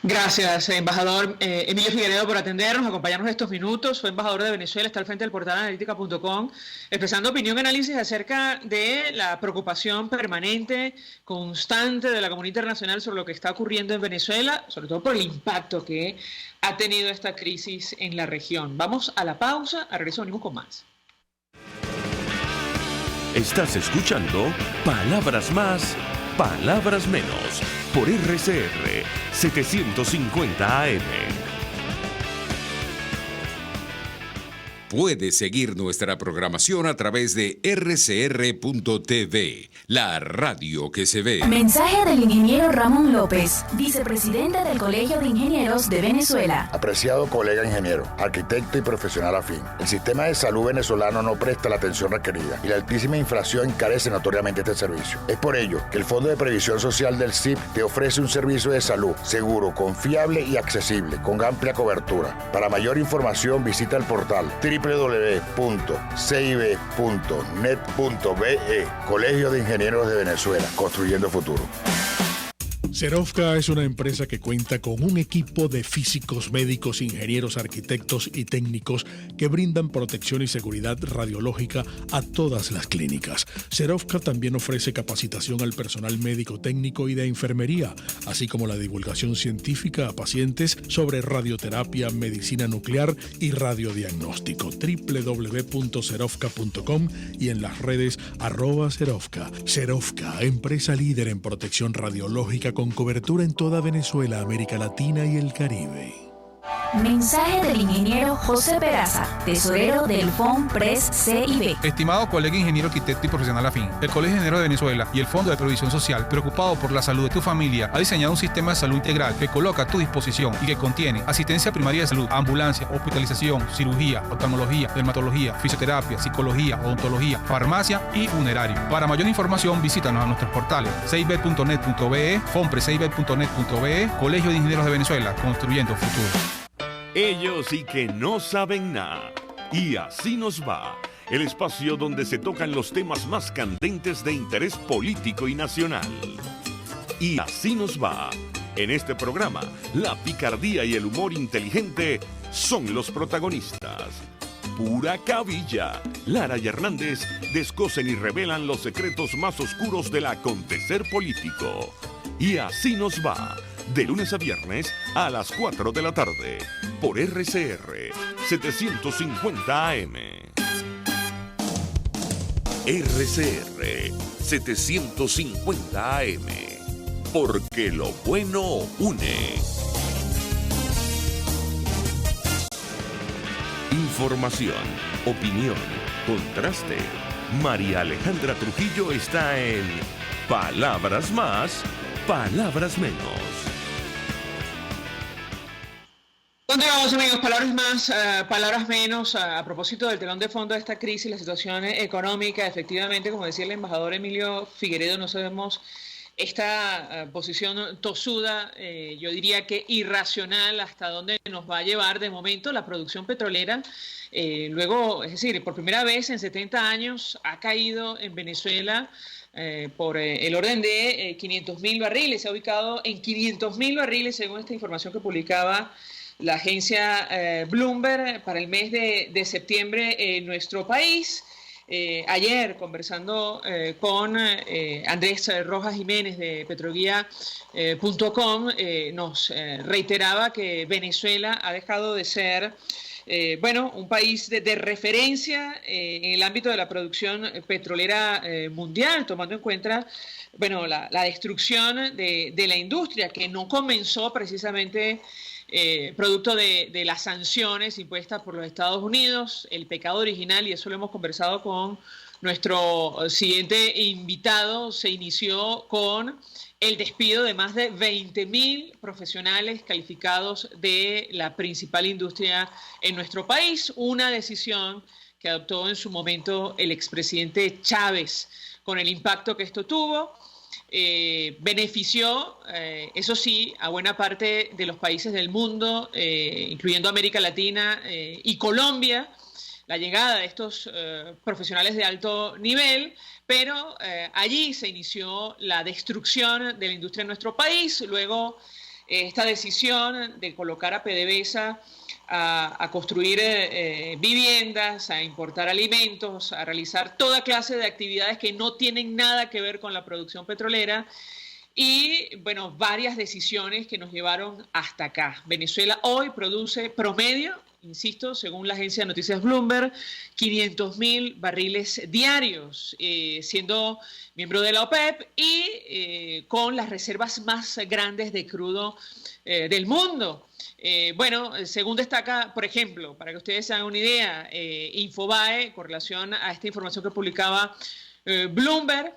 Gracias, embajador Emilio Figueredo, por atendernos, acompañarnos estos minutos. Fue embajador de Venezuela, está al frente del portal analítica.com, expresando opinión y análisis acerca de la preocupación permanente, constante de la comunidad internacional sobre lo que está ocurriendo en Venezuela, sobre todo por el impacto que ha tenido esta crisis en la región. Vamos a la pausa, a regreso venimos con más. Estás escuchando Palabras Más, Palabras Menos, por RCR 750 AM. Puedes seguir nuestra programación a través de rcr.tv, la radio que se ve. Mensaje del ingeniero Ramón López, vicepresidente del Colegio de Ingenieros de Venezuela. Apreciado colega ingeniero, arquitecto y profesional afín, el sistema de salud venezolano no presta la atención requerida y la altísima inflación encarece notoriamente este servicio. Es por ello que el Fondo de Previsión Social del CIP te ofrece un servicio de salud seguro, confiable y accesible, con amplia cobertura. Para mayor información visita el portal www.cib.net.be, Colegio de Ingenieros de Venezuela, construyendo futuro. Serovka es una empresa que cuenta con un equipo de físicos, médicos, ingenieros, arquitectos y técnicos que brindan protección y seguridad radiológica a todas las clínicas. Serovka también ofrece capacitación al personal médico, técnico y de enfermería, así como la divulgación científica a pacientes sobre radioterapia, medicina nuclear y radiodiagnóstico. www.serovka.com y en las redes @Serovka. Serovka, empresa líder en protección radiológica con cobertura en toda Venezuela, América Latina y el Caribe. Mensaje del ingeniero José Peraza, tesorero del FONPRES CIB. Estimado colega ingeniero, arquitecto y profesional afín, el Colegio de Ingenieros de Venezuela y el Fondo de Previsión Social, preocupado por la salud de tu familia, ha diseñado un sistema de salud integral que coloca a tu disposición y que contiene asistencia primaria de salud, ambulancia, hospitalización, cirugía, oftalmología, dermatología, fisioterapia, psicología, odontología, farmacia y funerario. Para mayor información, visítanos a nuestros portales cib.net.be, fonprescib.net.be, Colegio de Ingenieros de Venezuela, construyendo futuro. Ellos sí que no saben nada. Y así nos va. El espacio donde se tocan los temas más candentes de interés político y nacional. Y así nos va. En este programa, la picardía y el humor inteligente son los protagonistas. Pura cabilla. Lara y Hernández descosen y revelan los secretos más oscuros del acontecer político. Y así nos va. De lunes a viernes a las 4 de la tarde, por RCR 750 AM. RCR 750 AM, porque lo bueno une. Información, opinión, contraste. María Alejandra Trujillo está en Palabras Más, Palabras Menos. Continuamos, amigos, palabras más, palabras menos, a propósito del telón de fondo de esta crisis, la situación económica. Efectivamente, como decía el embajador Emilio Figueredo, no sabemos esta posición tosuda, yo diría que irracional, hasta dónde nos va a llevar de momento la producción petrolera. Luego, es decir, por primera vez en 70 años ha caído en Venezuela por el orden de 500.000 barriles, se ha ubicado en 500.000 barriles según esta información que publicaba la agencia Bloomberg para el mes de septiembre en nuestro país. Ayer, conversando con Andrés Rojas Jiménez de Petroguía.com, nos reiteraba que Venezuela ha dejado de ser un país de referencia en el ámbito de la producción petrolera mundial, tomando en cuenta la destrucción de la industria, que no comenzó precisamente producto de las sanciones impuestas por los Estados Unidos. El pecado original, y eso lo hemos conversado con Nuestro siguiente invitado se inició con el despido de más de 20.000 profesionales calificados de la principal industria en nuestro país, una decisión que adoptó en su momento el expresidente Chávez. Con el impacto que esto tuvo, benefició, eso sí, a buena parte de los países del mundo, incluyendo América Latina y Colombia, la llegada de estos profesionales de alto nivel, pero allí se inició la destrucción de la industria en nuestro país. Luego, esta decisión de colocar a PDVSA a construir viviendas, a importar alimentos, a realizar toda clase de actividades que no tienen nada que ver con la producción petrolera y, bueno, varias decisiones que nos llevaron hasta acá. Venezuela hoy produce promedio, insisto, según la agencia de noticias Bloomberg, 500.000 barriles diarios, siendo miembro de la OPEP y con las reservas más grandes de crudo del mundo. Bueno, según destaca, por ejemplo, para que ustedes se hagan una idea, Infobae, con relación a esta información que publicaba Bloomberg,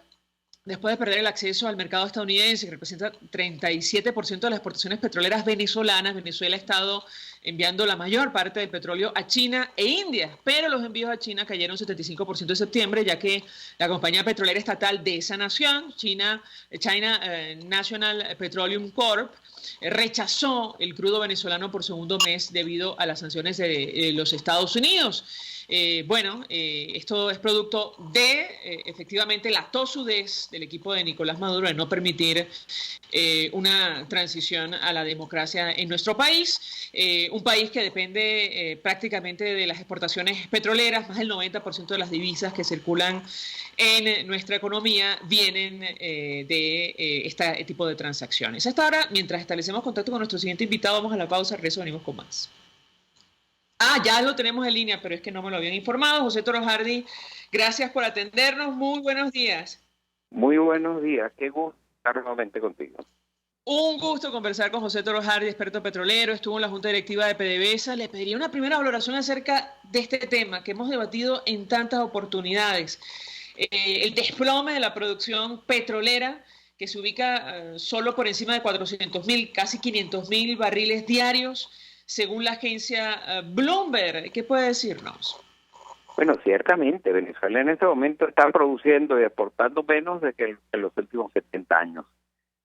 después de perder el acceso al mercado estadounidense, que representa 37% de las exportaciones petroleras venezolanas, Venezuela ha estado enviando la mayor parte del petróleo a China e India, pero los envíos a China cayeron 75% en septiembre, ya que la compañía petrolera estatal de esa nación, China National Petroleum Corp, rechazó el crudo venezolano por segundo mes debido a las sanciones de los Estados Unidos. Esto es producto de, efectivamente, la tosudez del equipo de Nicolás Maduro de no permitir una transición a la democracia en nuestro país, un país que depende prácticamente de las exportaciones petroleras. Más del 90% de las divisas que circulan en nuestra economía vienen de este tipo de transacciones. Hasta ahora, mientras establecemos contacto con nuestro siguiente invitado, vamos a la pausa, regreso, venimos con más. Ya lo tenemos en línea, pero es que no me lo habían informado. José Toro Hardy, gracias por atendernos. Muy buenos días. Muy buenos días. Qué gusto estar nuevamente contigo. Un gusto conversar con José Toro Hardy, experto petrolero. Estuvo en la Junta Directiva de PDVSA. Le pediría una primera valoración acerca de este tema que hemos debatido en tantas oportunidades. El desplome de la producción petrolera, que se ubica solo por encima de 400.000, casi 500.000 barriles diarios, según la agencia Bloomberg. ¿Qué puede decirnos? Bueno, ciertamente, Venezuela en este momento está produciendo y exportando menos de que en los últimos 70 años.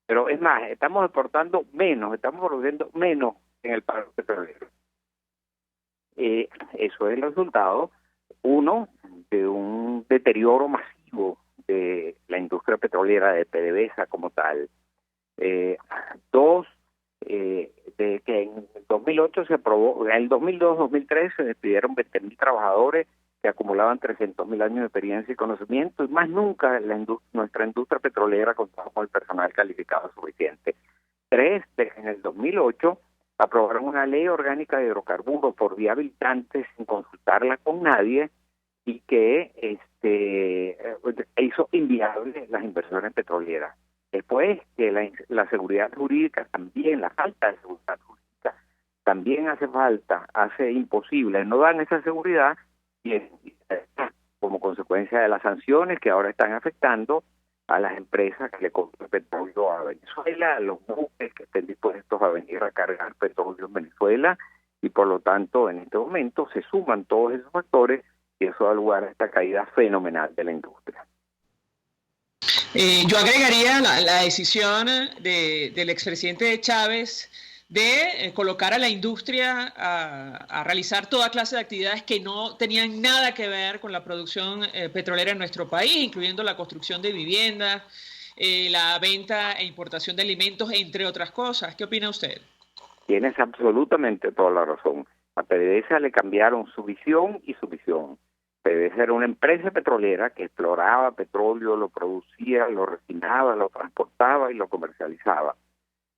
Pero es más, estamos exportando menos, estamos produciendo menos en el paro petrolero. Eso es el resultado, uno, de un deterioro masivo de la industria petrolera de PDVSA como tal. Dos, de que en 2008 se aprobó, en el 2002-2003 se despidieron 20.000 trabajadores que acumulaban 300.000 años de experiencia y conocimiento, y más nunca nuestra industria petrolera contaba con el personal calificado suficiente. Tres, en el 2008 aprobaron una ley orgánica de hidrocarburos por vía habilitante sin consultarla con nadie y que hizo inviable las inversiones petroleras. Después que la seguridad jurídica también, la falta de seguridad jurídica también hace imposible, no dan esa seguridad y como consecuencia de las sanciones que ahora están afectando a las empresas que le compran petróleo a Venezuela, a los buques que estén dispuestos a venir a cargar petróleo en Venezuela, y por lo tanto en este momento se suman todos esos factores y eso da lugar a esta caída fenomenal de la industria. Yo agregaría la decisión del expresidente Chávez de colocar a la industria a realizar toda clase de actividades que no tenían nada que ver con la producción petrolera en nuestro país, incluyendo la construcción de viviendas, la venta e importación de alimentos, entre otras cosas. ¿Qué opina usted? Tienes absolutamente toda la razón. A PDVSA le cambiaron su visión y su misión. PDVSA era una empresa petrolera que exploraba petróleo, lo producía, lo refinaba, lo transportaba y lo comercializaba.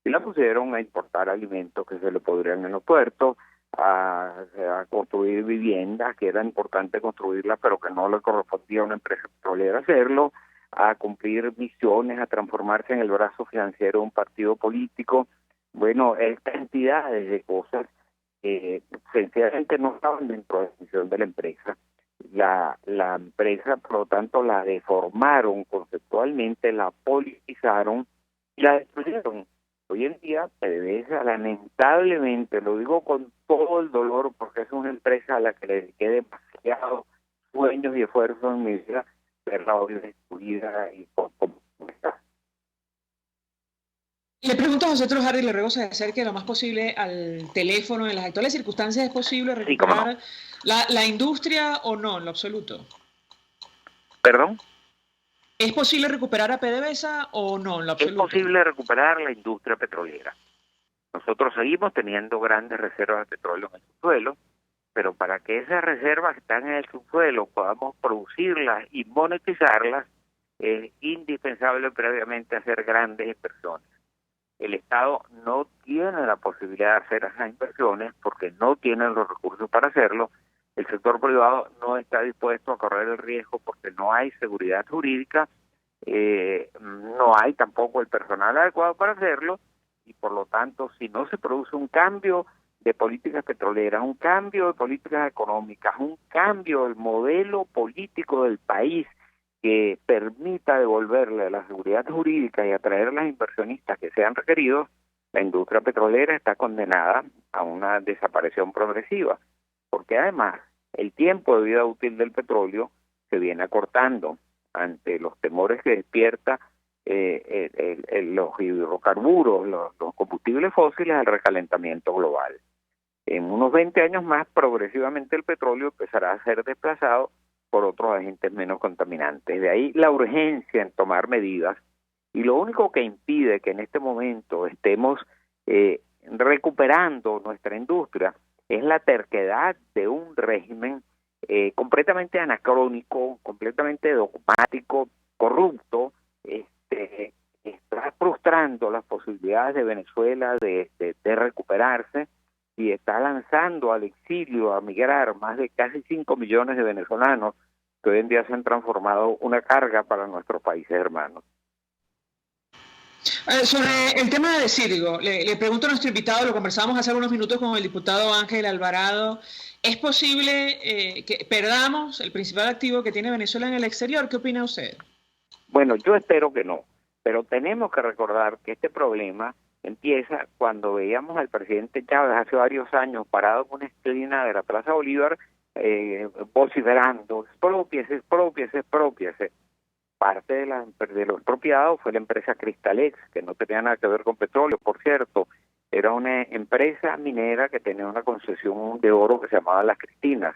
Y la pusieron a importar alimentos que se le podrían en los puertos, a construir viviendas, que era importante construirlas, pero que no le correspondía a una empresa petrolera hacerlo, a cumplir misiones, a transformarse en el brazo financiero de un partido político. Bueno, cantidades de cosas sencillamente no estaban dentro de la misión de la empresa. la empresa, por lo tanto, la deformaron conceptualmente, la politizaron y la destruyeron. Hoy en día, PDVSA, lamentablemente, lo digo con todo el dolor, porque es una empresa a la que le dediqué demasiados sueños y esfuerzos en mi vida, verla hoy destruida y como está. Le pregunto a José Trojardi y le ruego se acerque lo más posible al teléfono. En las actuales circunstancias, ¿es posible recuperar la industria o no, en lo absoluto? ¿Perdón? ¿Es posible recuperar a PDVSA o no, en lo absoluto? Es posible recuperar la industria petrolera. Nosotros seguimos teniendo grandes reservas de petróleo en el subsuelo, pero para que esas reservas que están en el subsuelo podamos producirlas y monetizarlas, es indispensable previamente hacer grandes inversiones. El Estado no tiene la posibilidad de hacer esas inversiones porque no tiene los recursos para hacerlo. El sector privado no está dispuesto a correr el riesgo porque no hay seguridad jurídica, no hay tampoco el personal adecuado para hacerlo, y por lo tanto, si no se produce un cambio de políticas petroleras, un cambio de políticas económicas, un cambio del modelo político del país que permita devolverle la seguridad jurídica y atraer a los inversionistas que sean requeridos, la industria petrolera está condenada a una desaparición progresiva, porque además el tiempo de vida útil del petróleo se viene acortando ante los temores que despierta los hidrocarburos, los combustibles fósiles al recalentamiento global. En unos 20 años más, progresivamente el petróleo empezará a ser desplazado por otros agentes menos contaminantes. De ahí la urgencia en tomar medidas, y lo único que impide que en este momento estemos recuperando nuestra industria es la terquedad de un régimen completamente anacrónico, completamente dogmático, corrupto, está frustrando las posibilidades de Venezuela de recuperarse y está lanzando al exilio, a migrar más de casi 5 millones de venezolanos que hoy en día se han transformado una carga para nuestros países hermanos. Sobre el tema de Círgo, le pregunto a nuestro invitado, lo conversábamos hace unos minutos con el diputado Ángel Alvarado, ¿es posible que perdamos el principal activo que tiene Venezuela en el exterior? ¿Qué opina usted? Bueno, yo espero que no, pero tenemos que recordar que este problema empieza cuando veíamos al presidente Chávez hace varios años parado en una esquina de la Plaza Bolívar vociferando, expropiese. Parte de los expropiados fue la empresa Cristalex, que no tenía nada que ver con petróleo, por cierto. Era una empresa minera que tenía una concesión de oro que se llamaba Las Cristinas.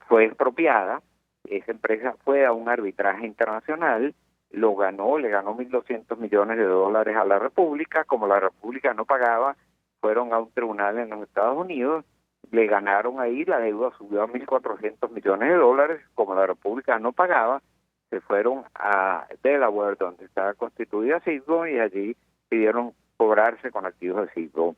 Fue expropiada, esa empresa fue a un arbitraje internacional, le ganó 1.200 millones de dólares a la República. Como la República no pagaba, fueron a un tribunal en los Estados Unidos, le ganaron ahí, la deuda subió a 1.400 millones de dólares. Como la República no pagaba, se fueron a Delaware, donde estaba constituida Citgo, y allí pidieron cobrarse con activos de Citgo.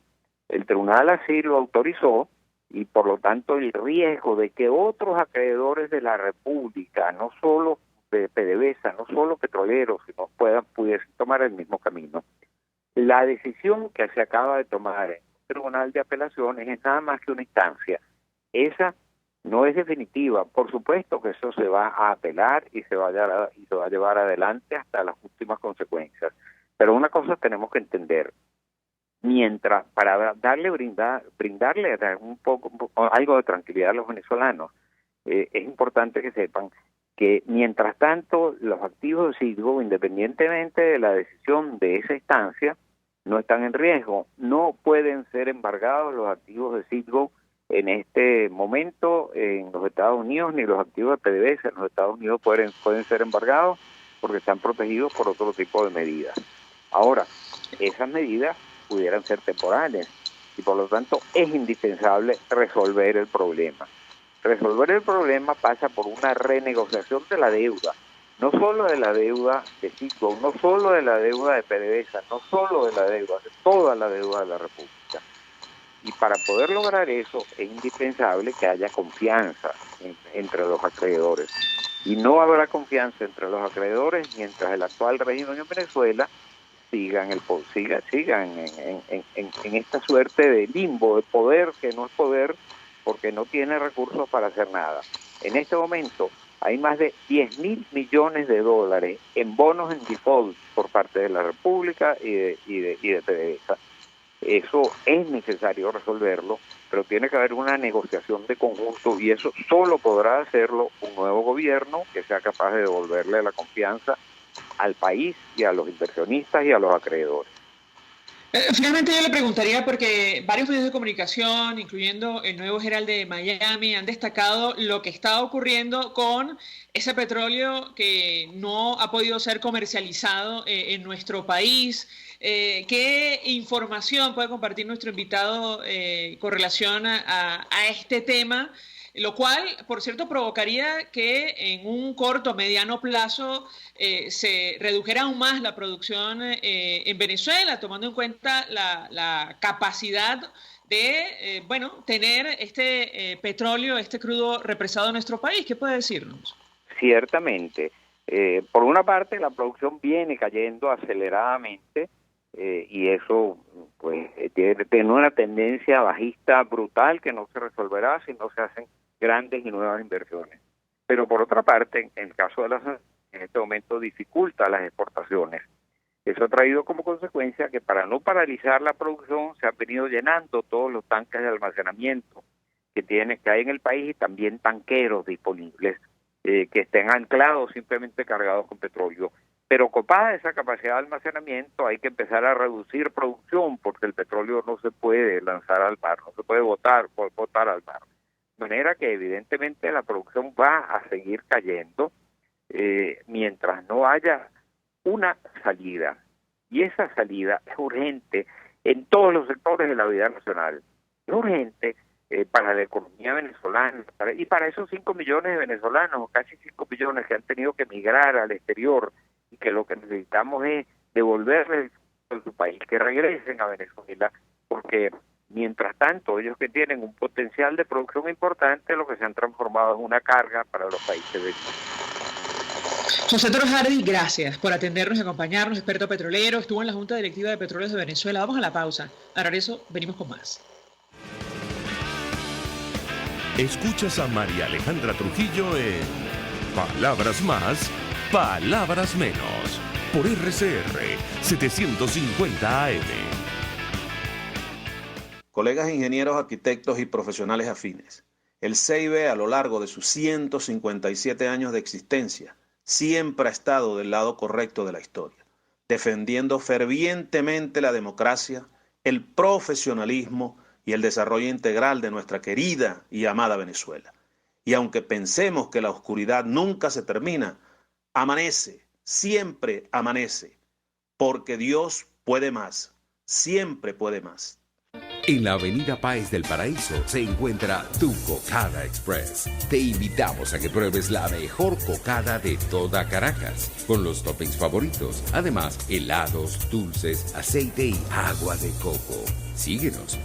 El tribunal así lo autorizó, y por lo tanto el riesgo de que otros acreedores de la República, no solo de PDVSA, no solo petroleros, sino pudiesen tomar el mismo camino. La decisión que se acaba de tomar en el Tribunal de Apelaciones es nada más que una instancia. Esa no es definitiva. Por supuesto que eso se va a apelar y se va a llevar adelante hasta las últimas consecuencias. Pero una cosa tenemos que entender. Mientras, para brindarle un poco algo de tranquilidad a los venezolanos, es importante que sepan que mientras tanto los activos de Citgo, independientemente de la decisión de esa instancia, no están en riesgo. No pueden ser embargados los activos de Citgo en este momento en los Estados Unidos, ni los activos de PDVSA en los Estados Unidos pueden ser embargados porque están protegidos por otro tipo de medidas. Ahora, esas medidas pudieran ser temporales y por lo tanto es indispensable resolver el problema. Resolver el problema pasa por una renegociación de la deuda, no solo de la deuda de Citgo, no solo de la deuda de PDVSA, no solo de la deuda, de toda la deuda de la República. Y para poder lograr eso es indispensable que haya confianza entre los acreedores. Y no habrá confianza entre los acreedores mientras el actual régimen en Venezuela sigan en esta suerte de limbo, de poder que no es poder, porque no tiene recursos para hacer nada. En este momento hay más de 10.000 millones de dólares en bonos en default por parte de la República y de PDVSA. Eso es necesario resolverlo, pero tiene que haber una negociación de conjunto y eso solo podrá hacerlo un nuevo gobierno que sea capaz de devolverle la confianza al país y a los inversionistas y a los acreedores. Finalmente yo le preguntaría, porque varios medios de comunicación, incluyendo el Nuevo Herald de Miami, han destacado lo que está ocurriendo con ese petróleo que no ha podido ser comercializado en nuestro país. ¿Qué información puede compartir nuestro invitado con relación a este tema? Lo cual, por cierto, provocaría que en un corto o mediano plazo se redujera aún más la producción en Venezuela, tomando en cuenta la capacidad de tener este petróleo, este crudo represado en nuestro país. ¿Qué puede decirnos? Ciertamente. Por una parte, la producción viene cayendo aceleradamente y eso pues tiene una tendencia bajista brutal que no se resolverá si no se hacen grandes y nuevas inversiones. Pero por otra parte, en el caso de las en este momento dificulta las exportaciones. Eso ha traído como consecuencia que para no paralizar la producción se han venido llenando todos los tanques de almacenamiento que hay en el país y también tanqueros disponibles que estén anclados simplemente cargados con petróleo. Pero copada esa capacidad de almacenamiento hay que empezar a reducir producción porque el petróleo no se puede lanzar al mar, no se puede botar al mar. De manera que evidentemente la producción va a seguir cayendo mientras no haya una salida. Y esa salida es urgente en todos los sectores de la vida nacional. Es urgente para la economía venezolana y para esos 5 millones de venezolanos, o casi 5 millones que han tenido que emigrar al exterior y que lo que necesitamos es devolverles a su país, que regresen a Venezuela, porque mientras tanto, ellos que tienen un potencial de producción importante, lo que se han transformado en una carga para los países vecinos. José Toro Hardy, gracias por atendernos y acompañarnos, experto petrolero, estuvo en la Junta Directiva de Petróleos de Venezuela. Vamos a la pausa. A regreso, venimos con más. Escuchas a María Alejandra Trujillo en Palabras Más, Palabras Menos, por RCR 750 AM. Colegas ingenieros, arquitectos y profesionales afines, el CIB a lo largo de sus 157 años de existencia siempre ha estado del lado correcto de la historia, defendiendo fervientemente la democracia, el profesionalismo y el desarrollo integral de nuestra querida y amada Venezuela. Y aunque pensemos que la oscuridad nunca se termina, amanece, siempre amanece, porque Dios puede más, siempre puede más. En la avenida Páez del Paraíso se encuentra Tu Cocada Express. Te invitamos a que pruebes la mejor cocada de toda Caracas, con los toppings favoritos. Además, helados, dulces, aceite y agua de coco. Síguenos,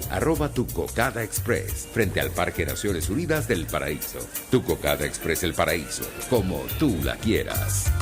@Tu Cocada Express, frente al Parque Naciones Unidas del Paraíso. Tu Cocada Express El Paraíso, como tú la quieras.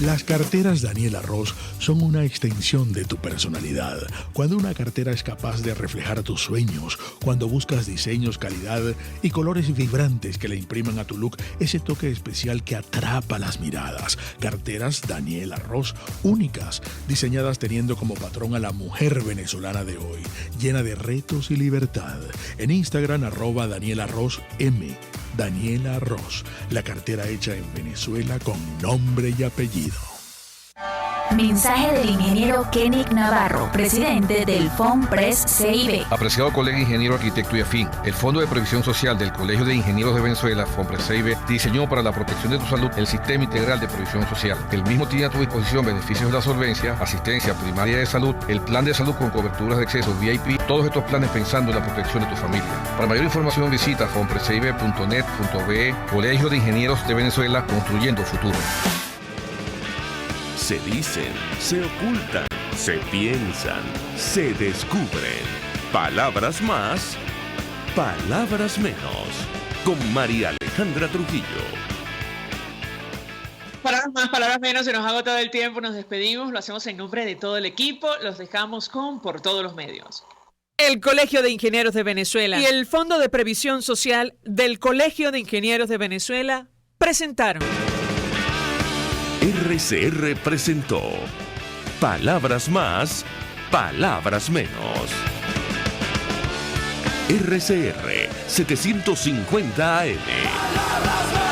Las carteras Daniela Ross son una extensión de tu personalidad. Cuando una cartera es capaz de reflejar tus sueños, cuando buscas diseños, calidad y colores vibrantes que le impriman a tu look ese toque especial que atrapa las miradas. Carteras Daniela Ross, únicas, diseñadas teniendo como patrón a la mujer venezolana de hoy, llena de retos y libertad. En Instagram @Daniela Ross M. Daniela Ross, la cartera hecha en Venezuela con nombre y apellido. Mensaje del ingeniero Kenick Navarro, presidente del FONPRES CIB. Apreciado colega ingeniero, arquitecto y afín, el Fondo de Previsión Social del Colegio de Ingenieros de Venezuela, FONPRES CIB, diseñó para la protección de tu salud el Sistema Integral de Previsión Social. El mismo tiene a tu disposición beneficios de la solvencia, asistencia primaria de salud, el plan de salud con coberturas de acceso VIP, todos estos planes pensando en la protección de tu familia. Para mayor información visita fonprescib.net.be. Colegio de Ingenieros de Venezuela, construyendo futuro. Se dicen, se ocultan, se piensan, se descubren. Palabras más, palabras menos. Con María Alejandra Trujillo. Palabras más, palabras menos, se nos ha agotado el tiempo, nos despedimos, lo hacemos en nombre de todo el equipo, los dejamos con Por Todos los Medios. el Colegio de Ingenieros de Venezuela y el Fondo de Previsión Social del Colegio de Ingenieros de Venezuela presentaron. RCR presentó Palabras Más, Palabras Menos. RCR 750 AM.